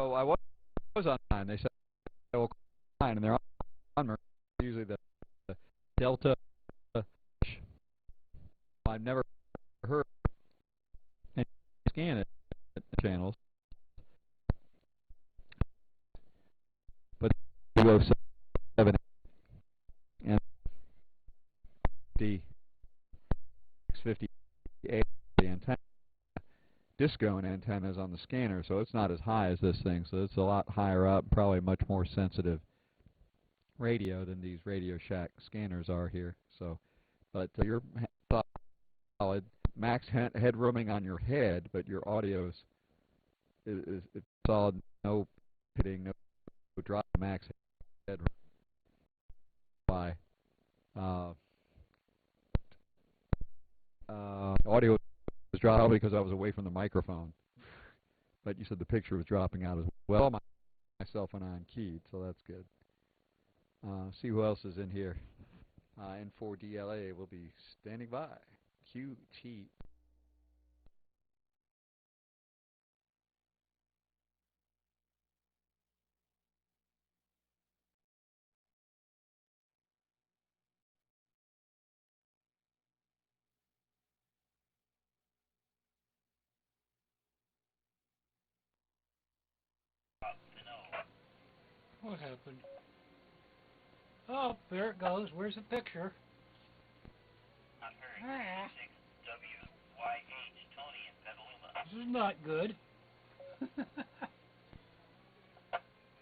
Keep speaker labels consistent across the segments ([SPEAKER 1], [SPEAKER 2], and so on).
[SPEAKER 1] So I was online. They said, well, and they're on usually the Delta. I've never heard any scan it channels, but 207 and 658 the antenna. Disco and antennas on the scanner, so it's not as high as this thing, so it's a lot higher up, probably much more sensitive radio than these Radio Shack scanners are here. So, but you're solid, max headrooming on your head, but your audio is solid, no hitting, no drop, max headroom. Audio was dropped because I was away from the microphone, but you said the picture was dropping out as well. My cell phone on keyed, so that's good. See who else is in here. N4DLA will be standing by. QT.
[SPEAKER 2] What happened? Oh, there it goes. Where's the picture? Ah. This is not good.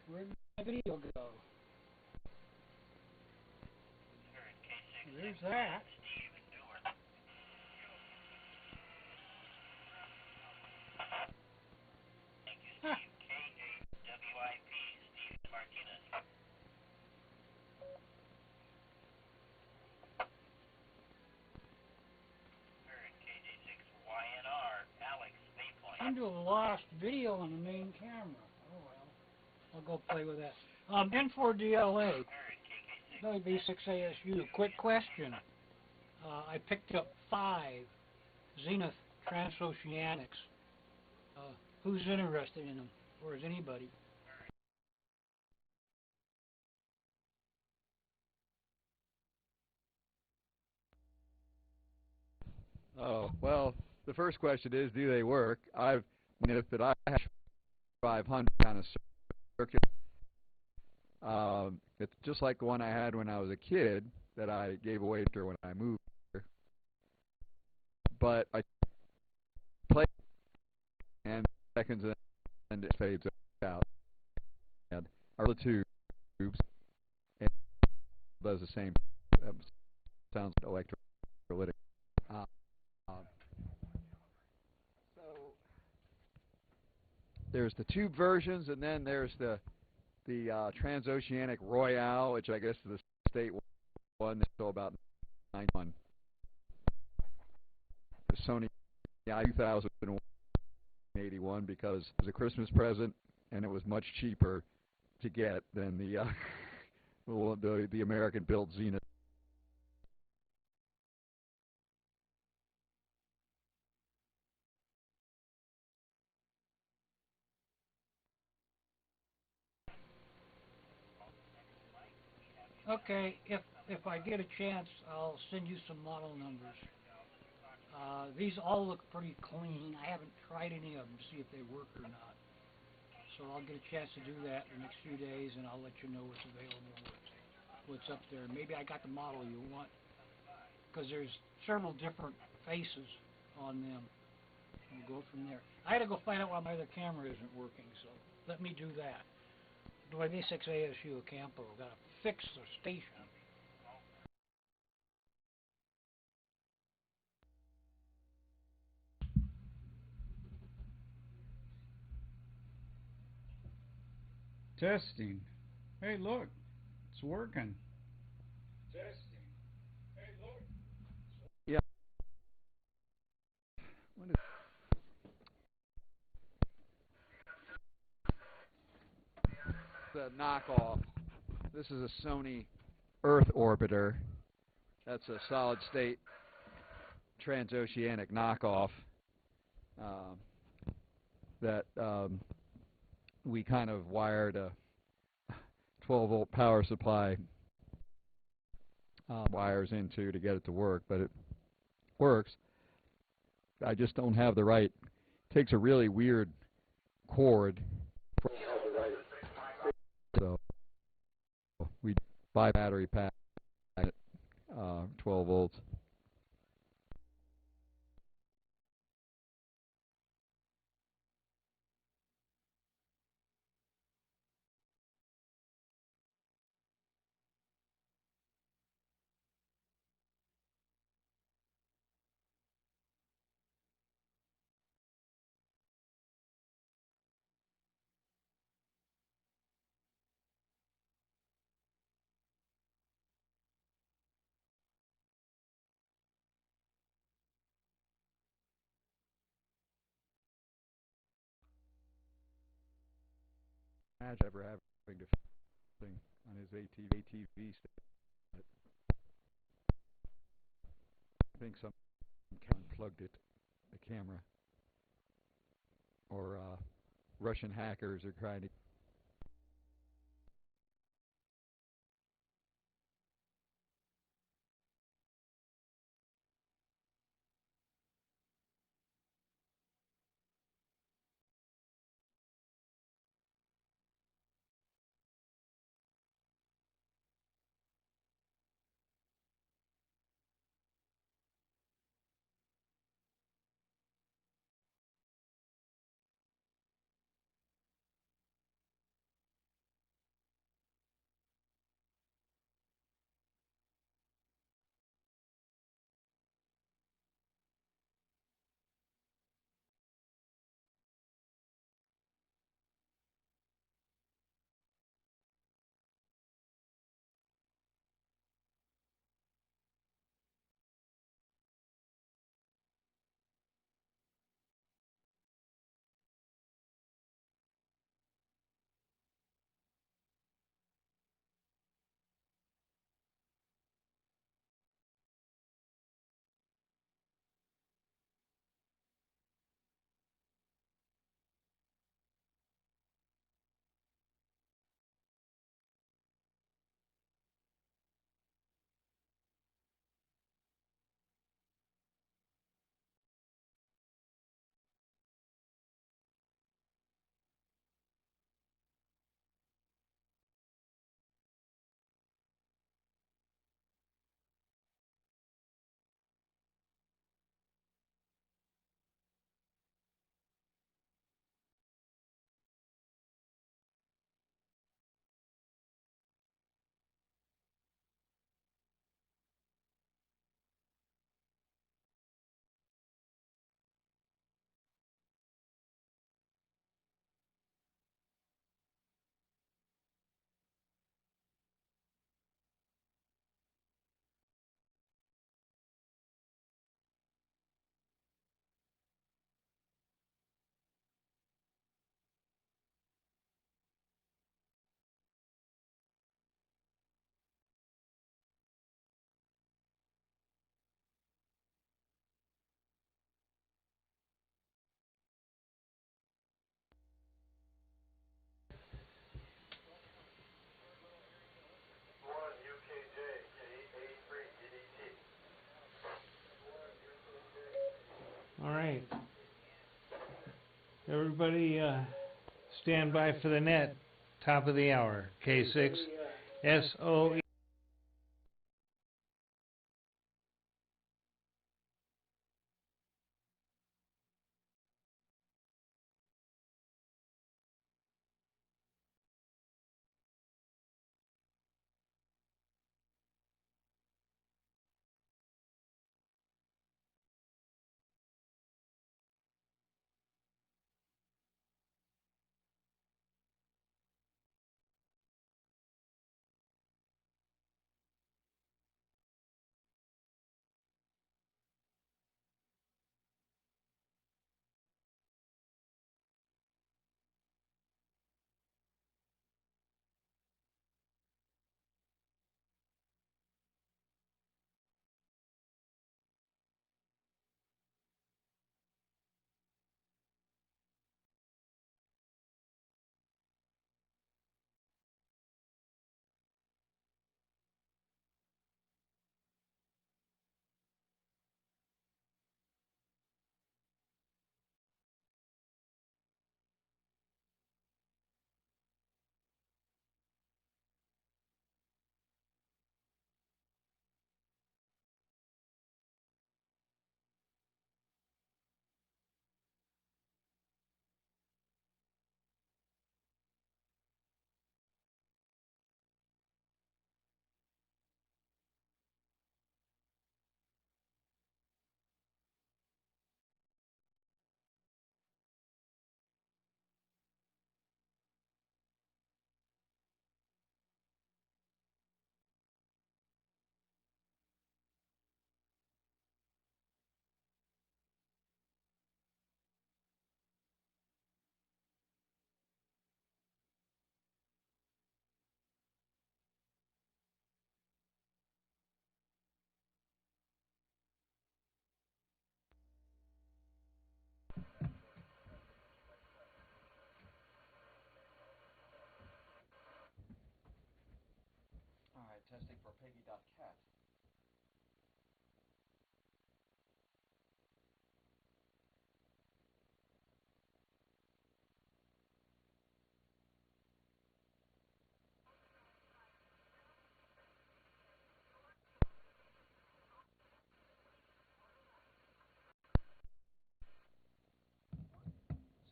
[SPEAKER 2] Where did my video go? There's that. Huh. Seem to have lost video on the main camera. Oh well, I'll go play with that. N4DLA, WB6ASU. Quick question. I picked up 5 Zenith Transoceanics. Who's interested in them, or is anybody?
[SPEAKER 1] Oh, well, the first question is, do they work? I have 500 kind of circuit. It's just like the one I had when I was a kid that I gave away to her when I moved here. But I play and seconds and it fades out. And our tubes and does the same. Sounds electrolytic. So there's the tube versions, and then there's the Transoceanic Royale, which I guess is the state one. That's still about 91. The Sony i2081 because it was a Christmas present, and it was much cheaper to get than the American-built Zenith.
[SPEAKER 2] Okay, if I get a chance, I'll send you some model numbers. These all look pretty clean. I haven't tried any of them to see if they work or not. So I'll get a chance to do that in the next few days, and I'll let you know what's available, what's up there. Maybe I got the model you want, because there's several different faces on them. We'll go from there. I had to go find out why my other camera isn't working, so let me do that. WB6ASU Campo, got to fix the station.
[SPEAKER 3] Testing. Hey, look, it's working. Testing. Hey, look.
[SPEAKER 1] Yeah. The knockoff. This is a Sony Earth Orbiter. That's a solid-state transoceanic knockoff that we kind of wired a 12-volt power supply wires into to get it to work, but it works. I just don't have the right, takes a really weird cord, so we buy battery pack at 12 volts. Imagine ever having to thing on his ATV stick. I think some unplugged it, the camera, or Russian hackers are trying to.
[SPEAKER 4] All right. Everybody stand by for the net. Top of the hour. K6 SOE.
[SPEAKER 1] testing for Peggy.cat.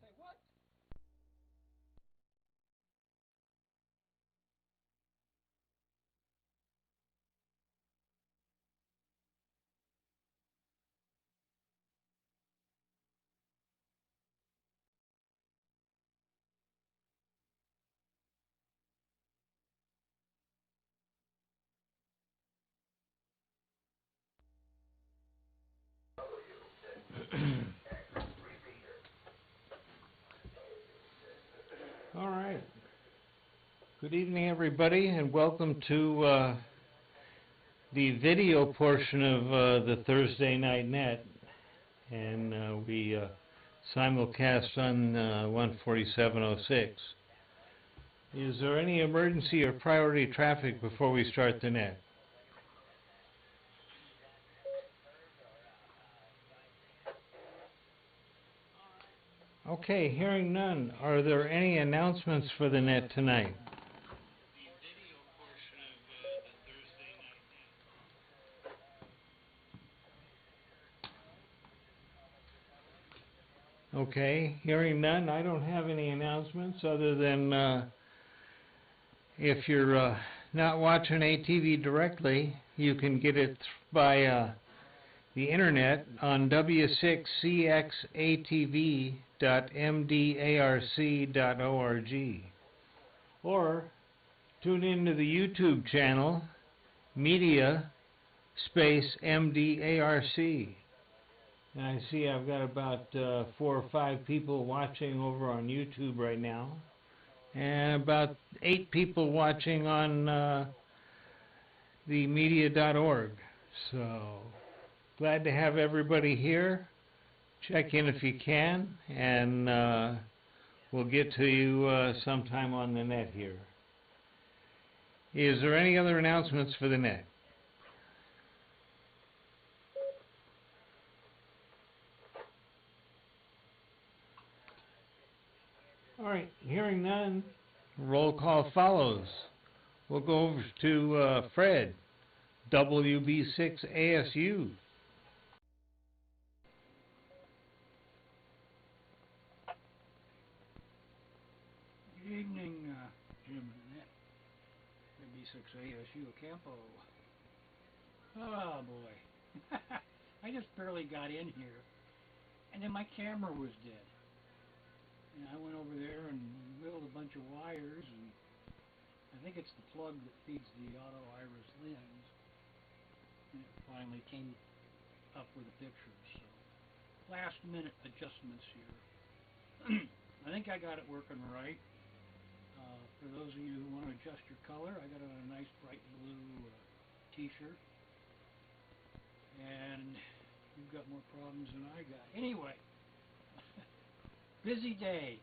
[SPEAKER 2] Say what?
[SPEAKER 4] All right. Good evening, everybody, and welcome to the video portion of the Thursday Night Net. And we simulcast on 14706. Is there any emergency or priority traffic before we start the net? Okay, hearing none. Are there any announcements for the net tonight? Okay, hearing none. I don't have any announcements other than if you're not watching ATV directly, you can get it by the internet on w6cxatv.mdarc.org, or tune into the YouTube channel Media Space MDARC. And I see I've got about 4 or 5 people watching over on YouTube right now, and about 8 people watching on the media.org. So glad to have everybody here. Check in if you can, and we'll get to you sometime on the net here. Is there any other announcements for the net? All right, hearing none, roll call follows. We'll go over to Fred, WB6ASU.
[SPEAKER 2] Good evening, Jim and Annette. MB6ASU Campo. Oh boy. I just barely got in here, and then my camera was dead. And I went over there and wheeled a bunch of wires, and I think it's the plug that feeds the auto iris lens. And it finally came up with a picture, so last minute adjustments here. I think I got it working right. For those of you who want to adjust your color, I got on a nice bright blue t-shirt. And you've got more problems than I got. Anyway, busy day.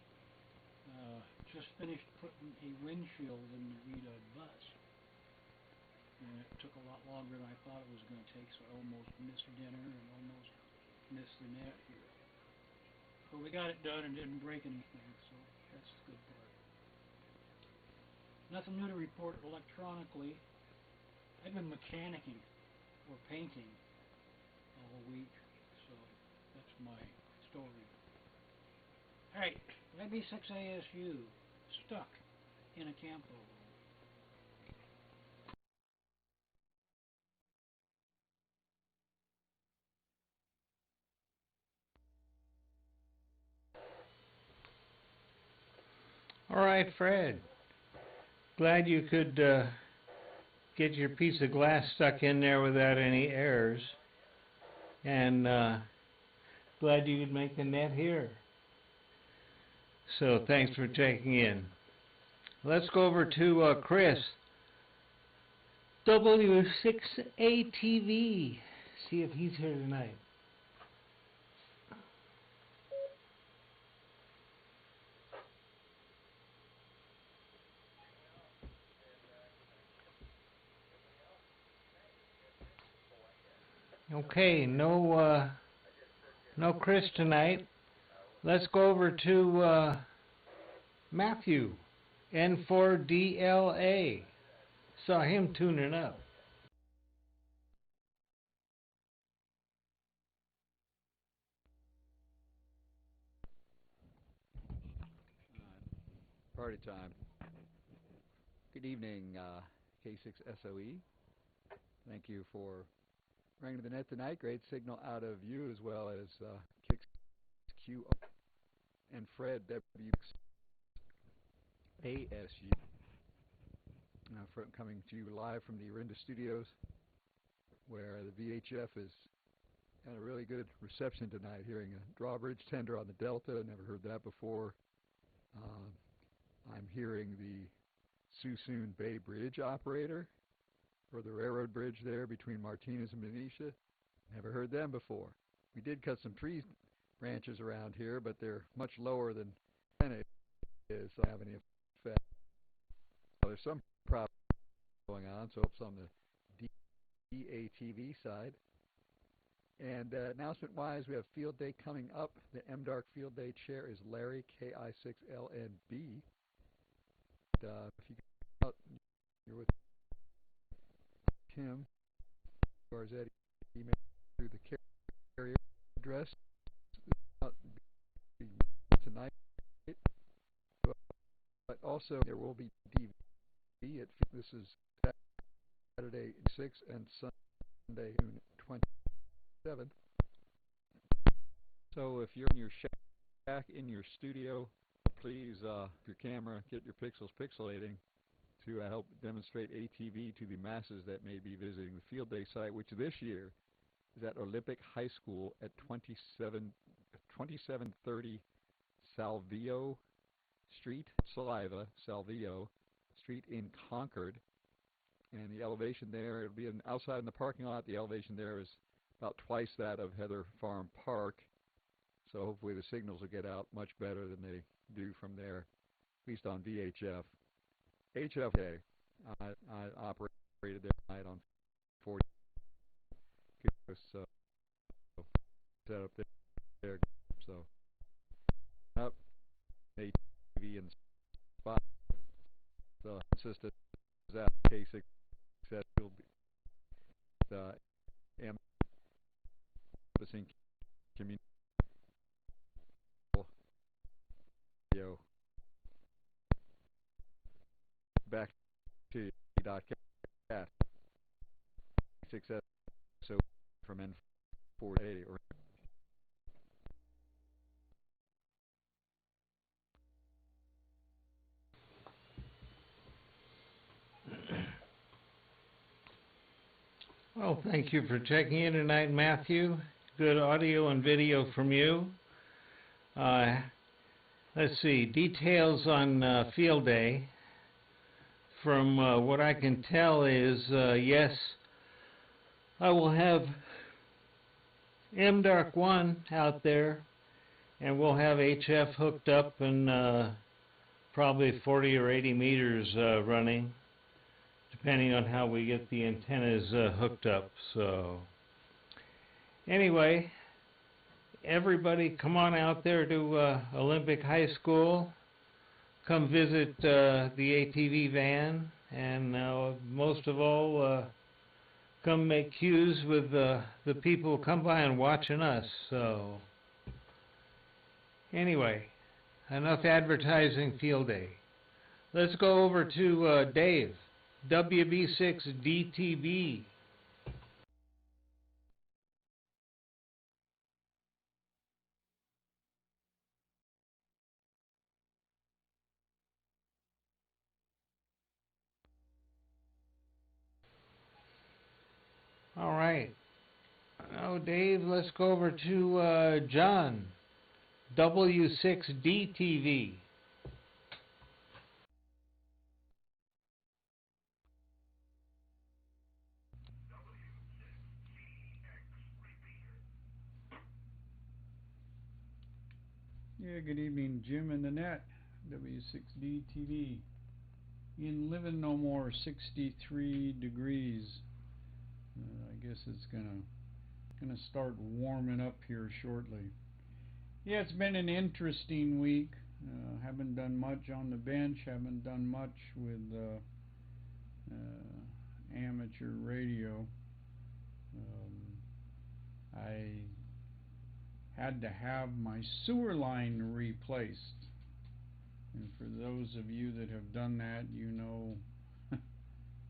[SPEAKER 2] Just finished putting a windshield in the Vita bus. And it took a lot longer than I thought it was going to take, so I almost missed dinner and almost missed the net here. But we got it done and didn't break anything, so that's the good part. Nothing new to report electronically. I've been mechanicking or painting all week, so that's my story. Alright, MB6ASU, stuck in a campo.
[SPEAKER 4] All right, Fred. Glad you could get your piece of glass stuck in there without any errors. And glad you could make the net here. So thanks for checking in. Let's go over to Chris, W6ATV. See if he's here tonight. Okay, no Chris tonight. Let's go over to Matthew, N4DLA. Saw him tuning up.
[SPEAKER 1] Party time. Good evening, K6SOE. Thank you for ringing the net tonight. Great signal out of you, as well as Kix Q and Fred WASU. Coming to you live from the Orinda Studios, where the VHF is had a really good reception tonight, hearing a drawbridge tender on the Delta. Never heard that before. I'm hearing the Suisun Bay Bridge operator for the railroad bridge there between Martinez and Benicia. Never heard them before. We did cut some tree branches around here, but they're much lower than antenna is, so I don't have any effect. Well, there's some problem going on, so it's on the DATV side. And announcement-wise, we have field day coming up. The MDARC field day chair is Larry, KI6LNB. If you get out, you're with Tim, Garzetti, email through the carrier address tonight. But also, there will be DVD. This is Saturday 6 and Sunday June 27th. So if you're in your shack, in your studio, please, your camera, get your pixels pixelating to help demonstrate ATV to the masses that may be visiting the field day site, which this year is at Olympic High School at 2730 Salvio Street, Salvio Street in Concord. And the elevation there, it'll be outside in the parking lot. The elevation there is about twice that of Heather Farm Park. So hopefully the signals will get out much better than they do from there, at least on VHF. HFK, I operated there tonight on 40. So set up there. So up ATV and spot. So consistent is that K6 set will be encompassing community. Back to .cat 6S so from N480 or
[SPEAKER 4] Well, thank you for checking in tonight, Matthew. Good audio and video from you. Let's see, details on field day. From what I can tell is, yes, I will have MDARC 1 out there, and we'll have HF hooked up and probably 40 or 80 meters running, depending on how we get the antennas hooked up. So anyway, everybody come on out there to Olympic High School. Come visit the ATV van, and most of all, come make cues with the people who come by and watching us. So anyway, enough advertising field day. Let's go over to Dave, WB6DTB. All right. Now, Dave, let's go over to John, W6DTV.
[SPEAKER 3] Yeah, good evening, Jim in the net, W6D TV. In living no more, 63 degrees. I guess it's gonna Gonna start warming up here shortly. Yeah, it's been an interesting week. Haven't done much on the bench, haven't done much with amateur radio. I had to have my sewer line replaced, and for those of you that have done that, you know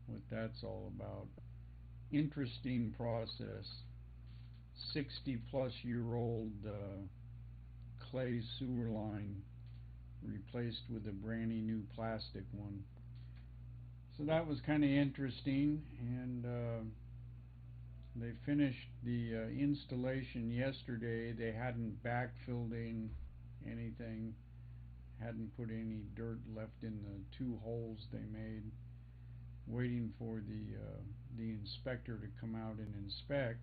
[SPEAKER 3] what that's all about. Interesting process. 60-plus-year-old clay sewer line replaced with a brand new plastic one. So that was kind of interesting, and they finished the installation yesterday. They hadn't backfilled in anything, hadn't put any dirt left in the 2 holes they made, waiting for the inspector to come out and inspect.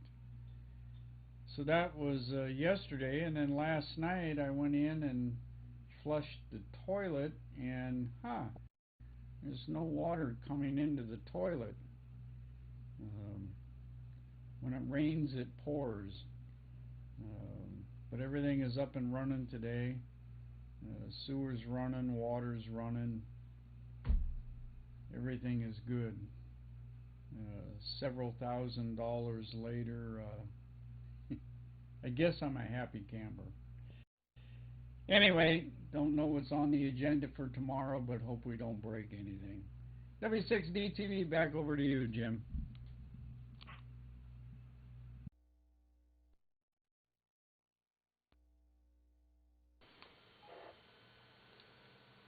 [SPEAKER 3] So that was yesterday, and then last night I went in and flushed the toilet, and there's no water coming into the toilet. When it rains, it pours. But everything is up and running today. Sewer's running, water's running. Everything is good. Several $1,000s later, I guess I'm a happy camper. Anyway, don't know what's on the agenda for tomorrow, but hope we don't break anything. W6D TV, back over to you, Jim.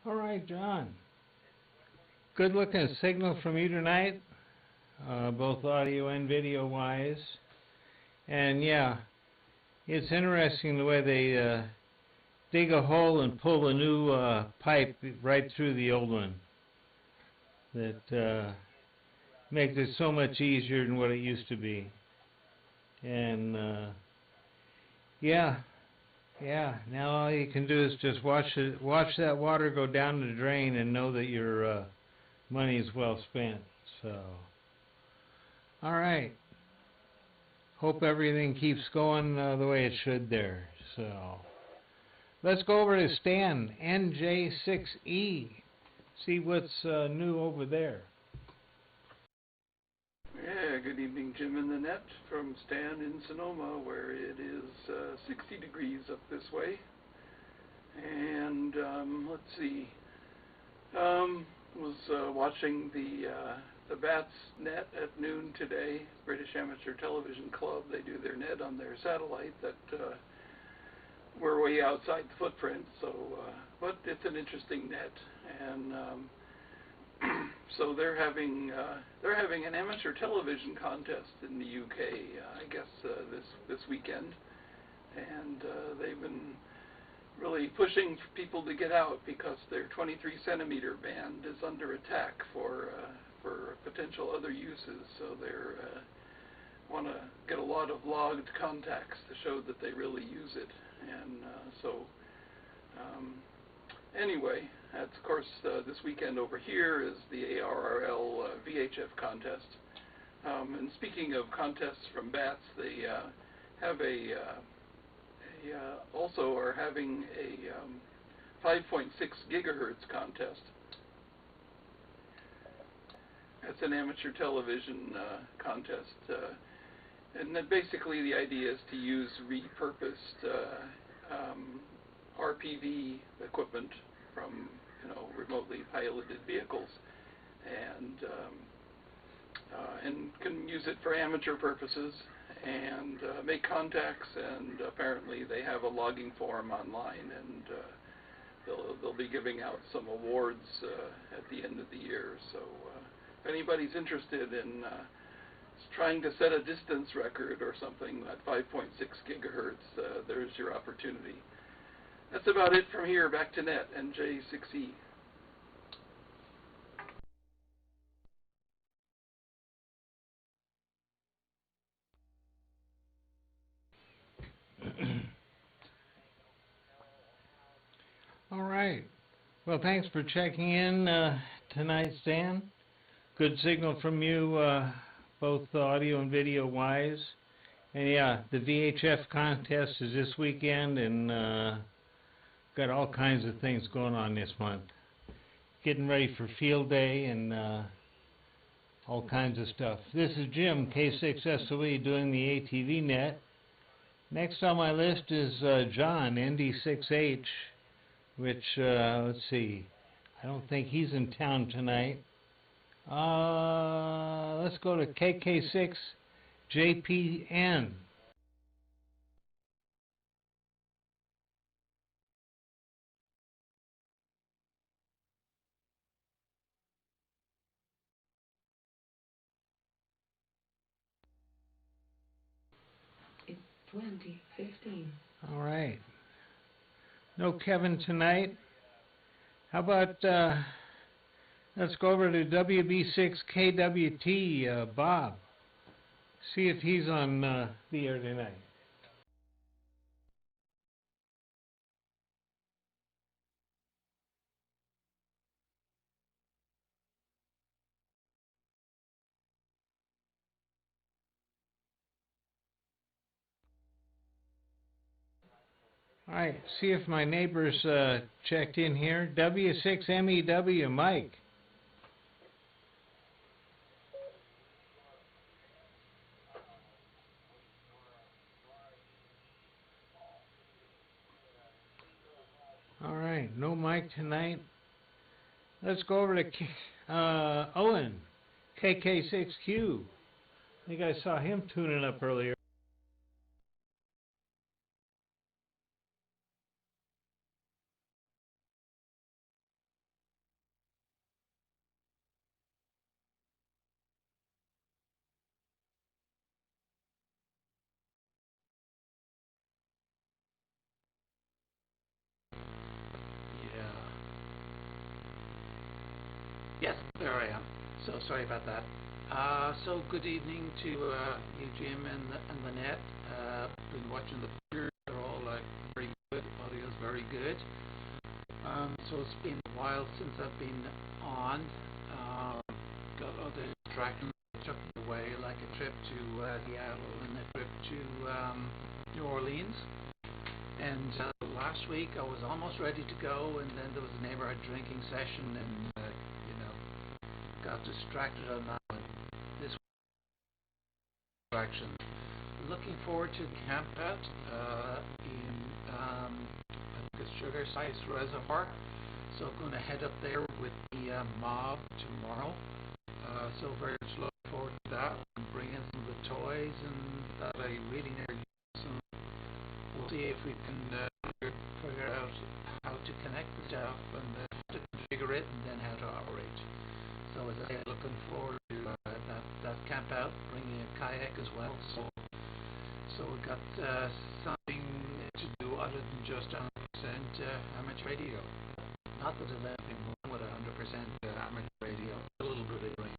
[SPEAKER 4] All right, John. Good looking signal from you tonight, both audio and video wise. And yeah, it's interesting the way they dig a hole and pull a new pipe right through the old one. That makes it so much easier than what it used to be. And yeah, now all you can do is just watch that water go down the drain and know that your money is well spent. So, all right. Hope everything keeps going the way it should there. So, let's go over to Stan, NJ6E. See what's new over there.
[SPEAKER 5] Yeah, good evening, Jim in the net from Stan in Sonoma, where it is 60 degrees up this way. And let's see, was watching the Bats net at noon today, British Amateur Television Club. They do their net on their satellite that we're way outside the footprint, so but it's an interesting net, and so they're having an amateur television contest in the UK, I guess this weekend, and they've been really pushing for people to get out because their 23 centimeter band is under attack for potential other uses. So they're want to get a lot of logged contacts to show that they really use it, and anyway, that's of course this weekend over here is the ARRL VHF contest. And speaking of contests from Bats, they have also are having a 5.6 gigahertz contest. It's an amateur television contest, and then basically the idea is to use repurposed RPV equipment from remotely piloted vehicles, and can use it for amateur purposes and make contacts. And apparently they have a logging forum online, and they'll be giving out some awards at the end of the year. So if anybody's interested in trying to set a distance record or something at 5.6 gigahertz, there's your opportunity. That's about it from here. Back to net, NJ6E.
[SPEAKER 4] All right. Well, thanks for checking in tonight, Stan. Good signal from you, both audio and video wise. And yeah, the VHF contest is this weekend, and got all kinds of things going on this month. Getting ready for field day and all kinds of stuff. This is Jim, K6SOE, doing the ATV net. Next on my list is John, ND6H, which, let's see, I don't think he's in town tonight. Let's go to KK6JPN.
[SPEAKER 6] It's 2015.
[SPEAKER 4] All right. No Kevin tonight. How about, let's go over to WB6KWT, Bob. See if he's on the air tonight. All right, see if my neighbor's checked in here. W6MEW, Mike. All right, no Mike tonight. Let's go over to Owen, KK6Q. I think I saw him tuning up earlier.
[SPEAKER 5] Yeah. Yes, there I am. So sorry about that. So good evening to you, Jim, and Lynette. Been watching the pictures. They're all very good. Audio's very good. So it's been a while since I've been on. Got other distractions that took me away, like a trip to Seattle and a trip to New Orleans. And last week I was almost ready to go, and then there was a neighborhood drinking session, and got distracted on that one. This distraction. Looking forward to camp out in the Sugar Size Reservoir. So I'm going to head up there with the mob tomorrow. So very much looking forward to that. I'm bringing some of the toys and that I really never use. And we'll see if we can figure out how to connect the stuff and how to configure it and then how to operate. So as I say, looking forward to that camp out, bringing a kayak as well. So we've got something to do other than just 100% amateur radio. Not that there's anything wrong with 100% amateur radio, a little bit of rain.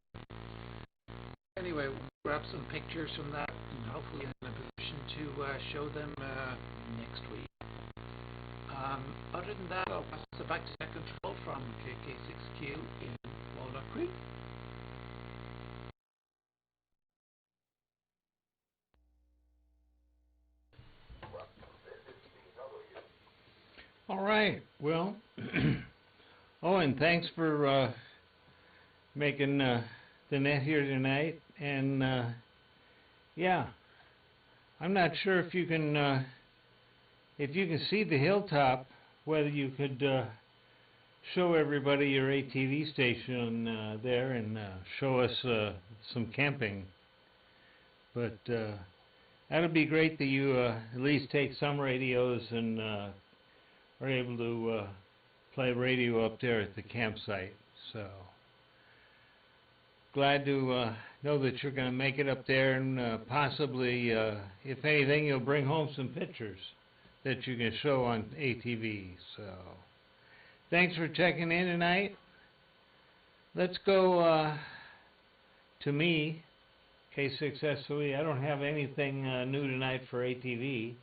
[SPEAKER 5] Anyway, we'll grab some pictures from that and hopefully in a position to show them next week. Other than that, I'll pass it back to control from KK6Q in Walnut Creek.
[SPEAKER 4] All right, well, Owen, thanks for making the net here tonight. And yeah, I'm not sure if you can see the hilltop, whether you could show everybody your ATV station there and show us some camping. But that'll be great that you at least take some radios and are able to play radio up there at the campsite. So glad to know that you're going to make it up there, and possibly, if anything, you'll bring home some pictures that you can show on ATV. So thanks for checking in tonight. Let's go to me, K6SOE. I don't have anything new tonight for ATV,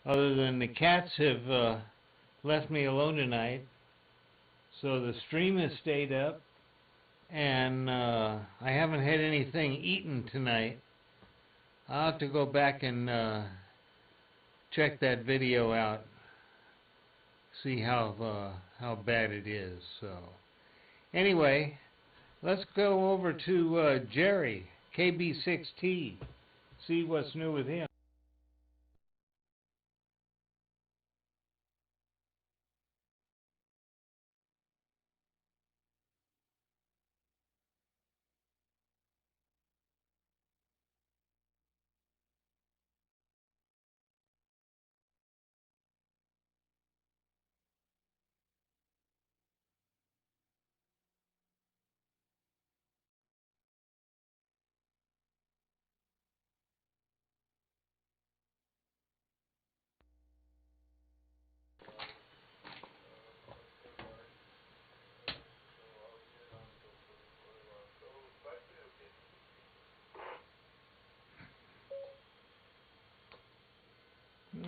[SPEAKER 4] other than the cats have left me alone tonight. So the stream has stayed up, and I haven't had anything eaten tonight. I'll have to go back and check that video out, see how bad it is. So anyway, let's go over to Jerry, KB6T, see what's new with him.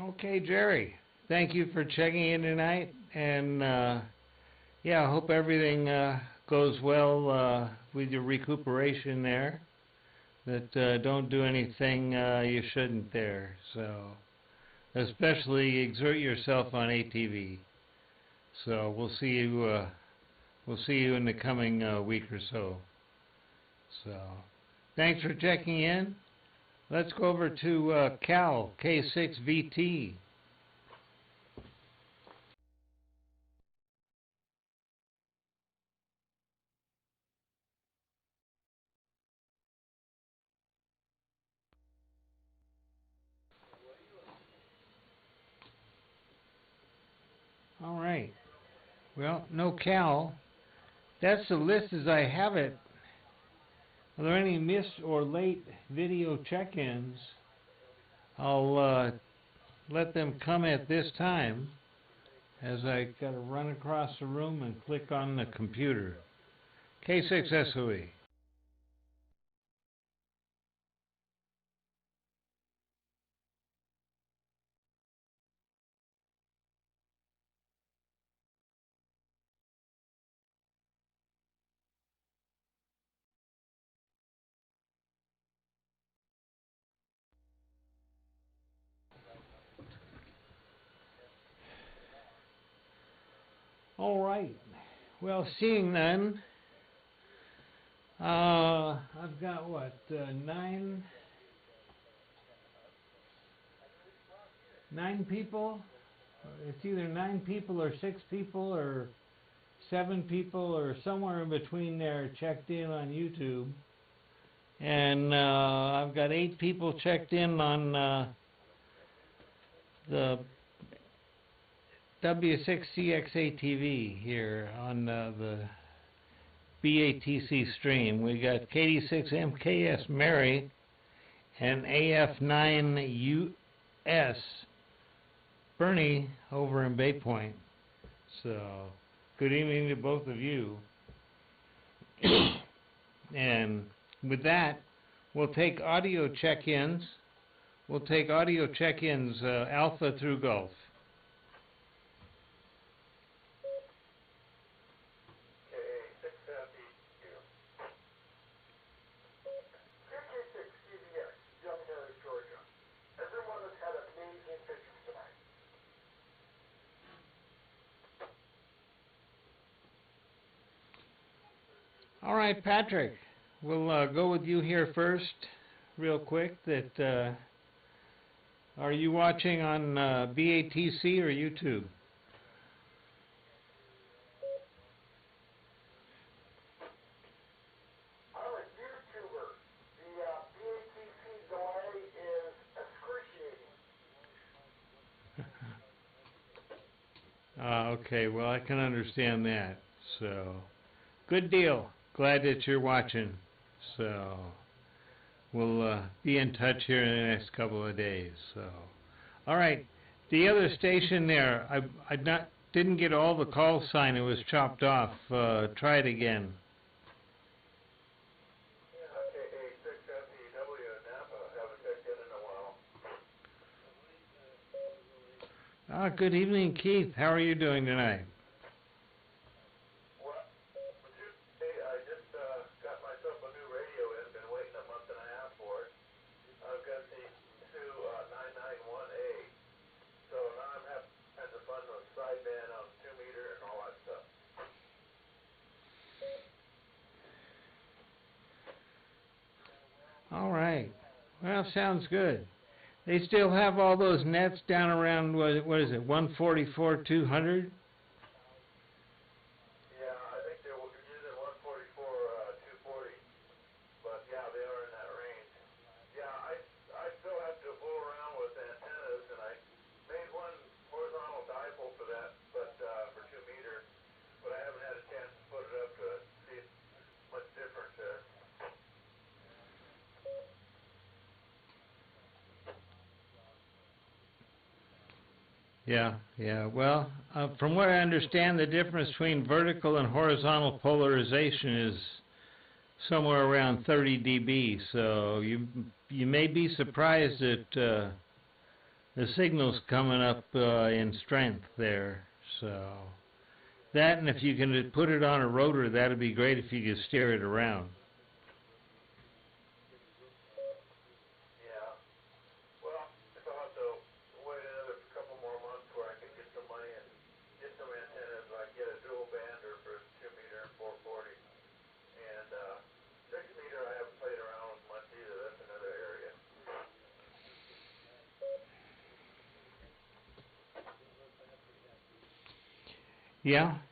[SPEAKER 4] Okay, Jerry, thank you for checking in tonight, and yeah, I hope everything goes well with your recuperation there, that don't do anything you shouldn't there, so especially exert yourself on ATV. So we'll see you in the coming week or so. So thanks for checking in. Let's go over to Cal, K6VT. All right. Well, no Cal. That's the list as I have it. Are there any missed or late video check-ins? I'll let them come at this time, as I got to run across the room and click on the computer. K6SOE. All right. Well, seeing none, I've got what, nine people? It's either 9 people or 6 people or 7 people or somewhere in between there checked in on YouTube. And I've got 8 people checked in on the W6CXATV here on the BATC stream. We got KD6MKS Mary and AF9US Bernie over in Bay Point. So good evening to both of you. And with that, we'll take audio check-ins. We'll take audio check-ins Alpha through Gulf. All right, Patrick, we'll go with you here first, real quick. That are you watching on BATC or YouTube?
[SPEAKER 7] I'm a YouTuber. The BATC delay is excruciating.
[SPEAKER 4] Okay, well, I can understand that. So, good deal. Glad that you're watching. So, we'll be in touch here in the next couple of days. So, all right. The other station there, I didn't get all the call sign. It was chopped off. Try it again.
[SPEAKER 7] KA6FEW Napa. Haven't checked in a while.
[SPEAKER 4] Good evening, Keith. How are you doing tonight?
[SPEAKER 7] What? Hey, I just got myself a new radio in. Been waiting a month and a half for it. I've got the
[SPEAKER 4] Well, sounds good. They still have all those nets down around, what is it, 144, 200?
[SPEAKER 7] Yeah, I think they were using 144, 240, but yeah, they are in that range. Yeah, I still have to fool around with antennas, and I made one horizontal dipole for that, but for 2 meter, but I haven't had a chance to put it up to see much difference there.
[SPEAKER 4] Yeah. Well, from what I understand, the difference between vertical and horizontal polarization is somewhere around 30 dB. So you may be surprised at the signals coming up in strength there. So that, and if you can put it on a rotor, that'd be great if you could steer it around.
[SPEAKER 7] Yeah. Well, I'll have to wait another couple more months where I can get some money and get some antennas so I can get a dual bander for 2 meter and 440. And 6 meter I haven't played around with much either. That's another area.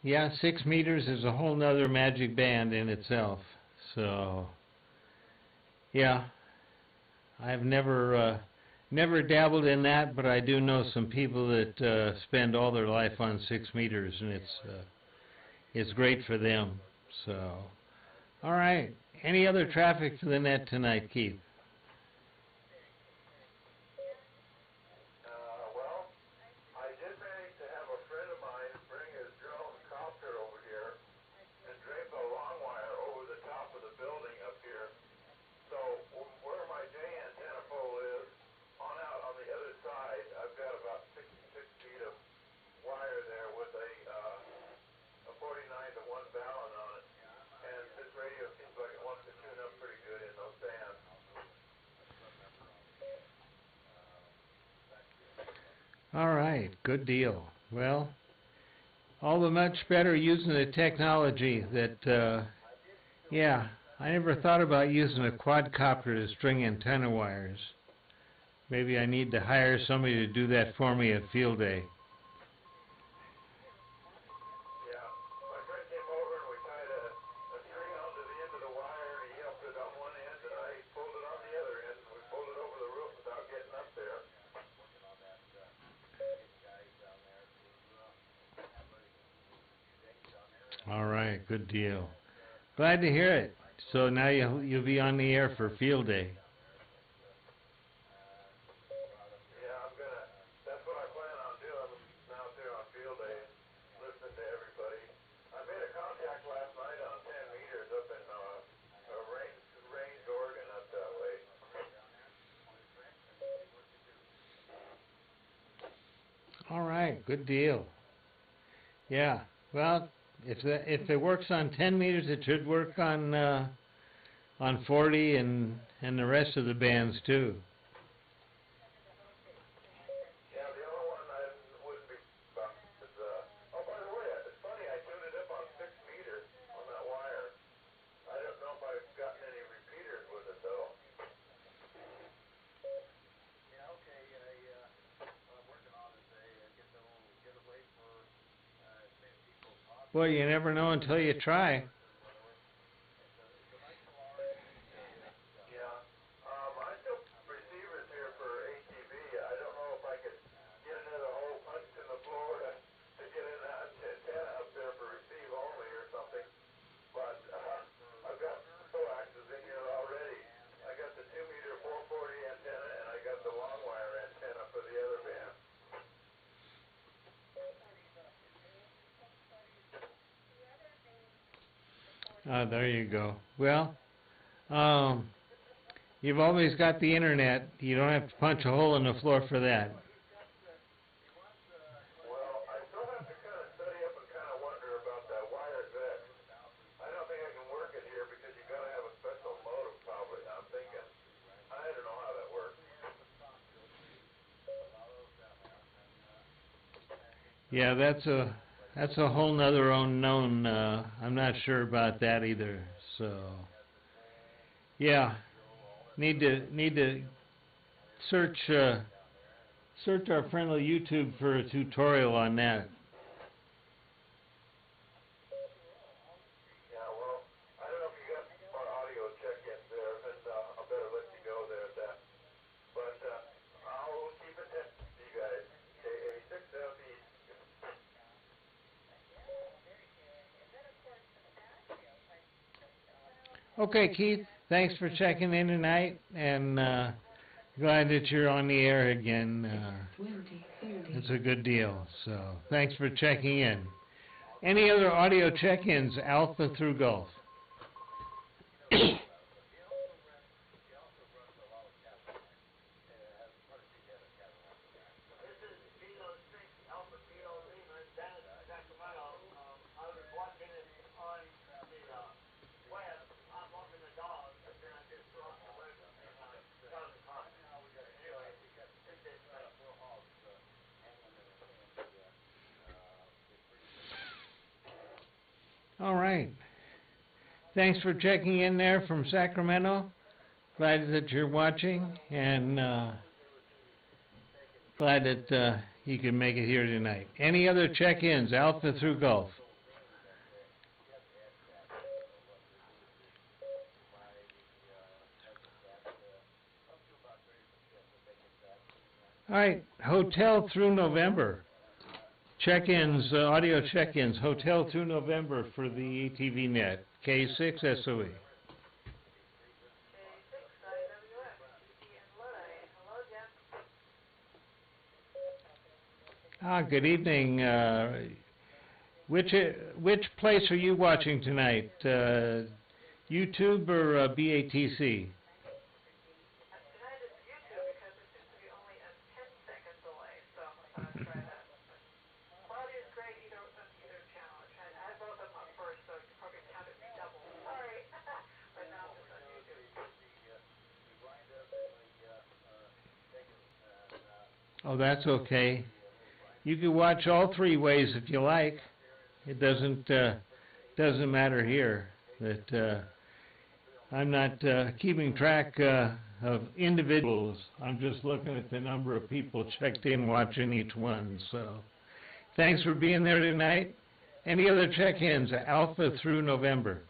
[SPEAKER 4] Yeah, 6 meters is a whole nother magic band in itself. So, yeah, I've never dabbled in that, but I do know some people that spend all their life on 6 meters, and it's great for them. So, all right. Any other traffic to the net tonight, Keith?
[SPEAKER 7] Well, I did manage to have a friend of mine bring his drone copter over here and drape a long wire over the top of the building up here. So where my J antenna pole is, on out on the other side, I've got about 66 feet of wire there with a 49 to 1 balun on it. And this radio seems like it wants to tune up pretty good in those bands.
[SPEAKER 4] All right, good deal. Well, all the much better using the technology that, yeah, I never thought about using a quadcopter to string antenna wires. Maybe I need to hire somebody to do that for me at field day.
[SPEAKER 7] Yeah, my friend came over and we tied a string onto the end of the wire and he helped it on one end and I pulled it on the other end and we pulled it over the roof without getting up there.
[SPEAKER 4] All right, good deal. Glad to hear it. So now you'll be on the air for field day.
[SPEAKER 7] Yeah, that's what I plan on doing out there on field day, listening to everybody. I made a contact last night on 10 meters up in Range, Oregon, up that way.
[SPEAKER 4] All right, good deal. Yeah, well, if it works on 10 meters, it should work on 40 and the rest of the bands too.
[SPEAKER 7] Yeah, the only one I wouldn't be about is, oh, by the way, it's funny, I tuned it up on 6 meters on that wire. I don't know if I've gotten any repeaters with it, though.
[SPEAKER 4] Well, you never know until you try.
[SPEAKER 7] Yeah. I still receivers here for ATV. I don't know if I could get another hole punched in the floor to get an antenna up there for receive only or something. But I've got coaxes in here already. I got the 2 meter 440 antenna and I got the long wire antenna for the other band.
[SPEAKER 4] There you go. Well, you've always got the internet. You don't have to punch a hole in the floor for that.
[SPEAKER 7] Well, I still have to kind of study up and kind of wonder about that wire Vex. I don't think I can work it here because you got to have a special modem probably. I'm thinking. I don't know how that works.
[SPEAKER 4] Yeah, that's a whole nother unknown. I'm not sure about that either. So, yeah, need to search search our friendly YouTube for a tutorial on that.
[SPEAKER 7] Yeah, well, I don't know if you got our audio check-ins there, and I better let you go there at that. But I'll keep in touch with you guys. KA6 Southeast.
[SPEAKER 4] Okay, Keith, thanks for checking in tonight, and glad that you're on the air again.
[SPEAKER 6] 2030.
[SPEAKER 4] It's a good deal, so thanks for checking in. Any other audio check-ins, Alpha through Gulf? All right. Thanks for checking in there from Sacramento. Glad that you're watching, and glad that you can make it here tonight. Any other check-ins, Alpha through Gulf? All right, Hotel through November. Check-ins, audio check-ins, Hotel through November for the ATV net, K6 SOE. Good evening. Which place are you watching tonight? YouTube or BATC? Oh, that's okay. You can watch all three ways if you like. It doesn't matter here. That I'm not keeping track of individuals. I'm just looking at the number of people checked in watching each one. So, thanks for being there tonight. Any other check-ins? Alpha through November.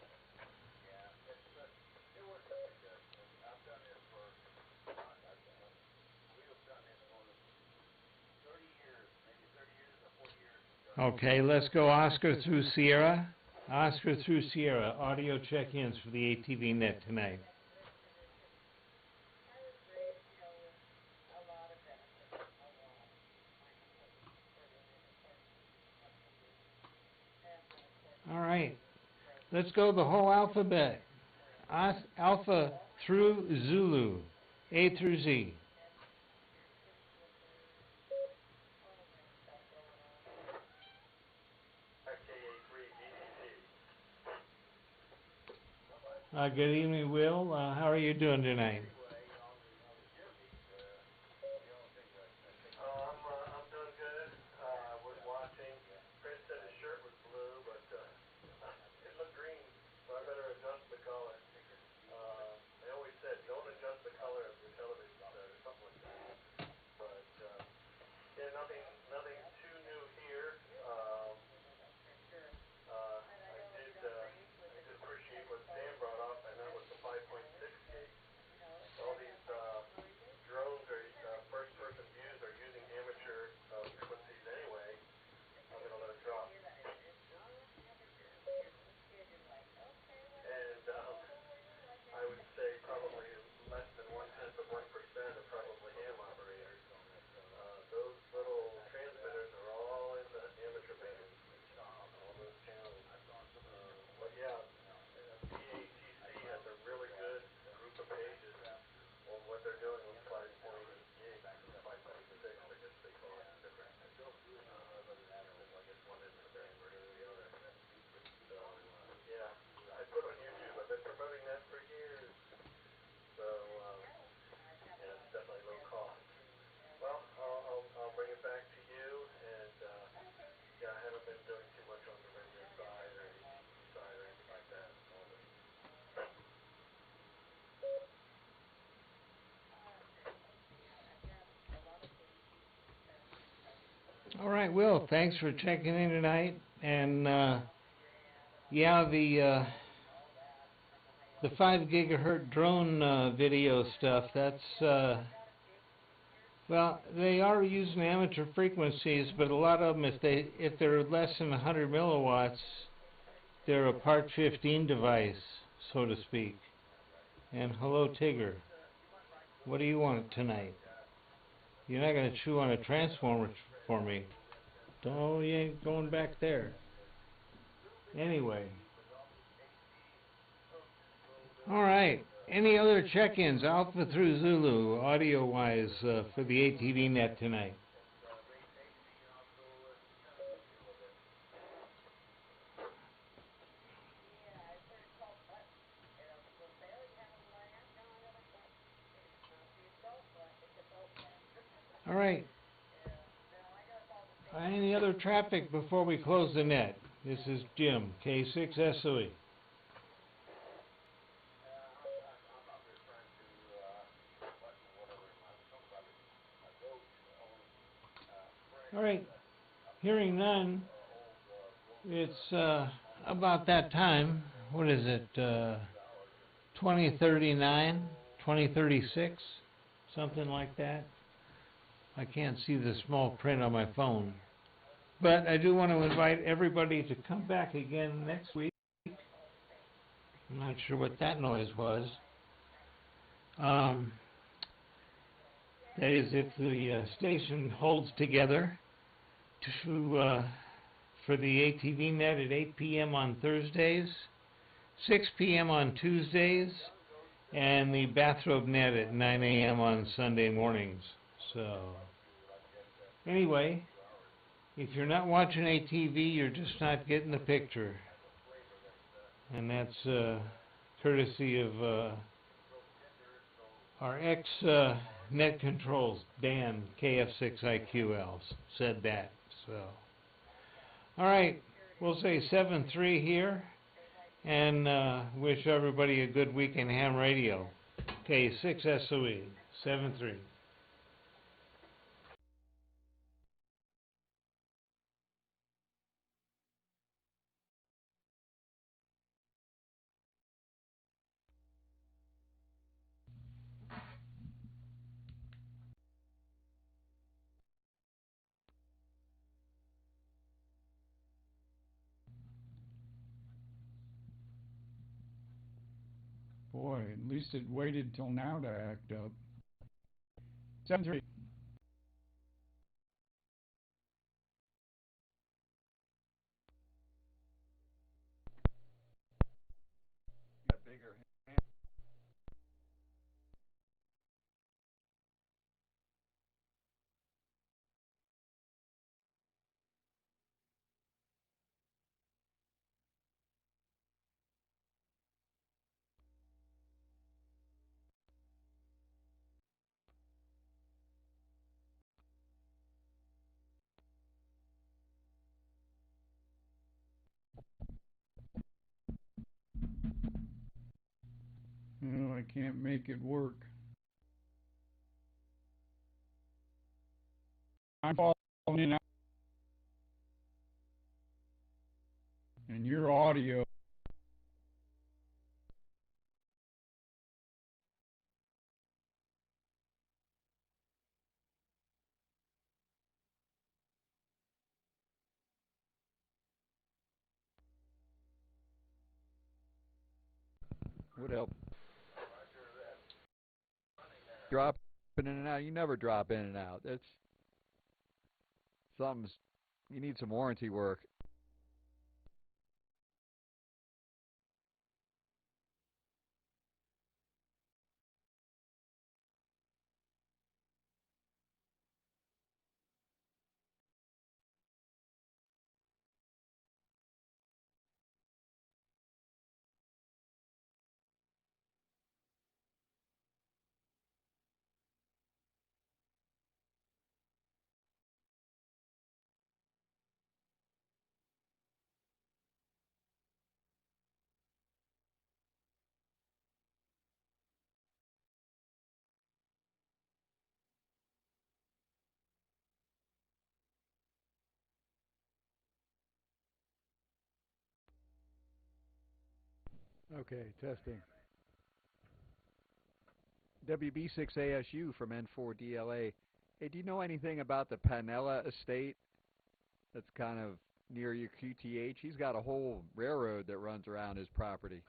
[SPEAKER 4] Okay, let's go Oscar through Sierra. Oscar through Sierra, audio check-ins for the ATV net tonight. All right, let's go the whole alphabet. Alpha through Zulu, A through Z. Good evening, Will. How are you doing tonight?
[SPEAKER 7] I'm doing good. Was watching. Chris said his shirt was blue, but it looked green, so I better adjust the color. They always said don't adjust the color of your television set or something like that. But yeah, nothing too new here. I did appreciate what Sam brought up, and that was the 5.6 gig.
[SPEAKER 4] All right, Will, thanks for checking in tonight. And yeah, the 5 gigahertz drone video stuff, that's well, they are using amateur frequencies, but a lot of them, if they're less than 100 milliwatts, they're a Part 15 device, so to speak. And hello, Tigger. What do you want tonight? You're not going to chew on a transformer for me. Oh, you ain't going back there. Anyway. All right. Any other check-ins, Alpha through Zulu, audio-wise, for the ATV net tonight? All right. Any other traffic before we close the net? This is Jim, K6SOE. All right. Hearing none, it's about that time. What is it? 2039, 2036, something like that. I can't see the small print on my phone. But I do want to invite everybody to come back again next week. I'm not sure what that noise was. That is, if the station holds together for the ATV net at 8 p.m. on Thursdays, 6 p.m. on Tuesdays, and the bathrobe net at 9 a.m. on Sunday mornings. So, anyway, if you're not watching ATV, you're just not getting the picture. And that's courtesy of our ex-net controls, Dan, KF6IQL, said that. So, all right, we'll say 7-3 here, and wish everybody a good week in ham radio. K6SOE, 7-3.
[SPEAKER 3] Boy, at least it waited till now to act up. 7-3. No, I can't make it work. I'm falling in out. And your audio.
[SPEAKER 1] Would help. Dropping in and out. You never drop in and out. It's something's. You need some warranty work. Okay, testing. WB6ASU from N4DLA. Hey, do you know anything about the Panella estate that's kind of near your QTH? He's got a whole railroad that runs around his property.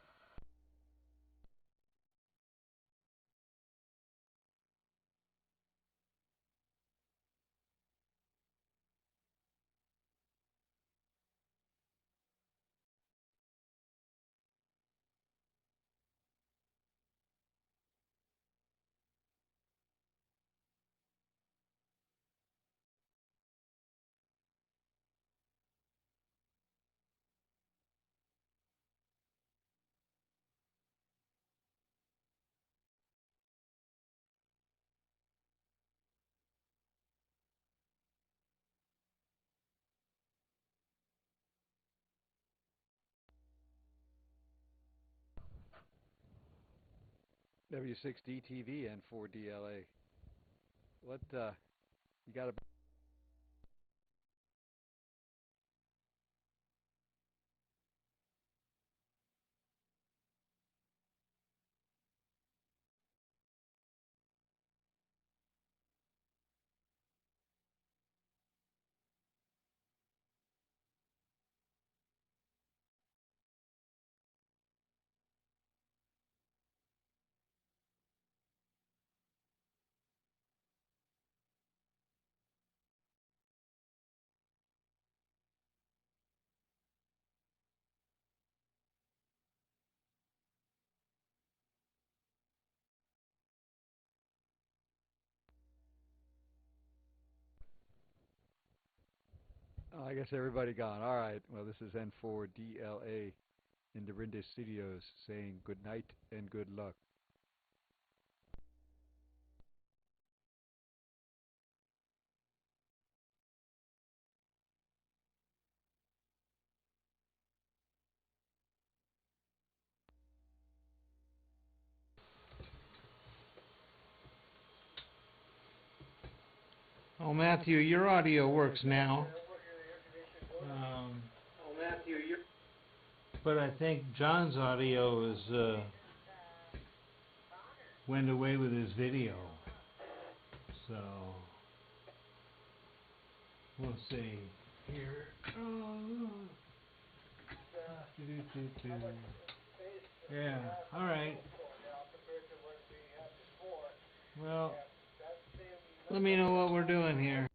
[SPEAKER 1] W6DTV N4DLA. What, you got a... Oh, I guess everybody gone. All right. Well, this is N4DLA in the Rinde Studios saying good night and good luck.
[SPEAKER 4] Oh, Matthew, your audio works now. But I think John's audio is went away with his video. So we'll see here. Yeah. All right. Well, let me know what we're doing here.